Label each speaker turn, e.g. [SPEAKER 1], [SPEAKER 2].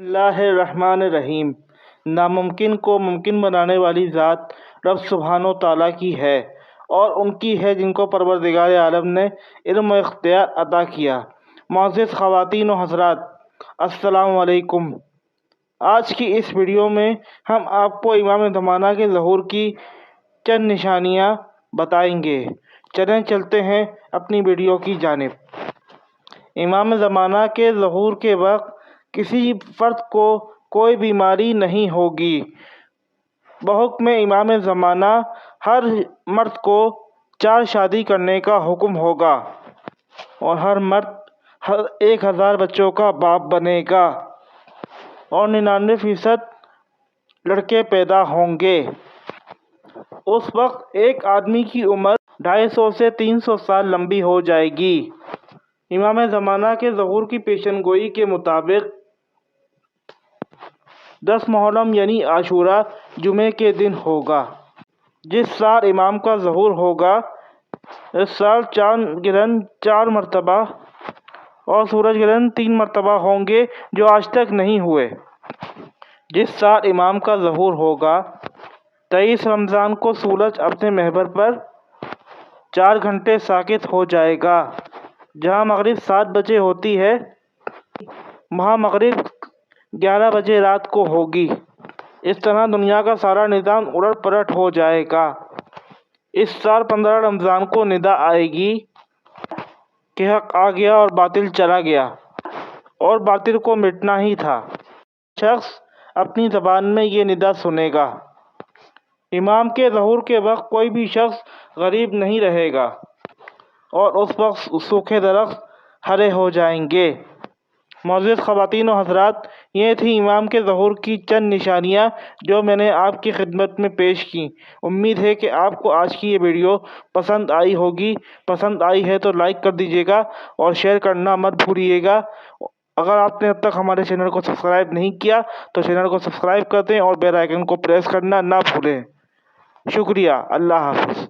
[SPEAKER 1] اللہ الرحمن الرحیم۔ ناممکن کو ممکن بنانے والی ذات رب سبحانہ و تعالیٰ کی ہے اور ان کی ہے جن کو پروردگار عالم نے علم و اختیار عطا کیا۔ معزز خواتین و حضرات، السلام علیکم۔ آج کی اس ویڈیو میں ہم آپ کو امام زمانہ کے ظہور کی چند نشانیاں بتائیں گے۔ چلیں چلتے ہیں اپنی ویڈیو کی جانب۔ امام زمانہ کے ظہور کے وقت کسی فرد کو کوئی بیماری نہیں ہوگی۔ بحکم امام زمانہ ہر مرد کو 4 شادی کرنے کا حکم ہوگا اور ہر مرد 1000 بچوں کا باپ بنے گا اور 99% لڑکے پیدا ہوں گے۔ اس وقت ایک آدمی کی عمر 250 سے 300 سال لمبی ہو جائے گی۔ امام زمانہ کے ظہور کی پیشن گوئی کے مطابق 10 محرم یعنی عاشوراء جمعے کے دن ہوگا۔ جس سال امام کا ظہور ہوگا اس سال چاند گرہن 4 مرتبہ اور سورج گرہن 3 مرتبہ ہوں گے جو آج تک نہیں ہوئے۔ جس سال امام کا ظہور ہوگا 23 رمضان کو سورج اپنے محور پر 4 گھنٹے ساکت ہو جائے گا۔ جہاں مغرب 7 بجے ہوتی ہے وہاں مغرب 11 بجے رات کو ہوگی۔ اس طرح دنیا کا سارا نظام الٹ پلٹ ہو جائے گا۔ اس سال 15 رمضان کو ندا آئے گی کہ حق آ گیا اور باطل چلا گیا اور باطل کو مٹنا ہی تھا۔ شخص اپنی زبان میں یہ ندا سنے گا۔ امام کے ظہور کے وقت کوئی بھی شخص غریب نہیں رہے گا اور اس وقت سوکھے درخت ہرے ہو جائیں گے۔ معزز خواتین و حضرات، یہ تھی امام کے ظہور کی چند نشانیاں جو میں نے آپ کی خدمت میں پیش کی۔ امید ہے کہ آپ کو آج کی یہ ویڈیو پسند آئی ہوگی۔ پسند آئی ہے تو لائک کر دیجیے گا اور شیئر کرنا مت بھولیے گا۔ اگر آپ نے اب تک ہمارے چینل کو سبسکرائب نہیں کیا تو چینل کو سبسکرائب کر دیں اور بیل آئیکن کو پریس کرنا نہ بھولیں۔ شکریہ۔ اللہ حافظ۔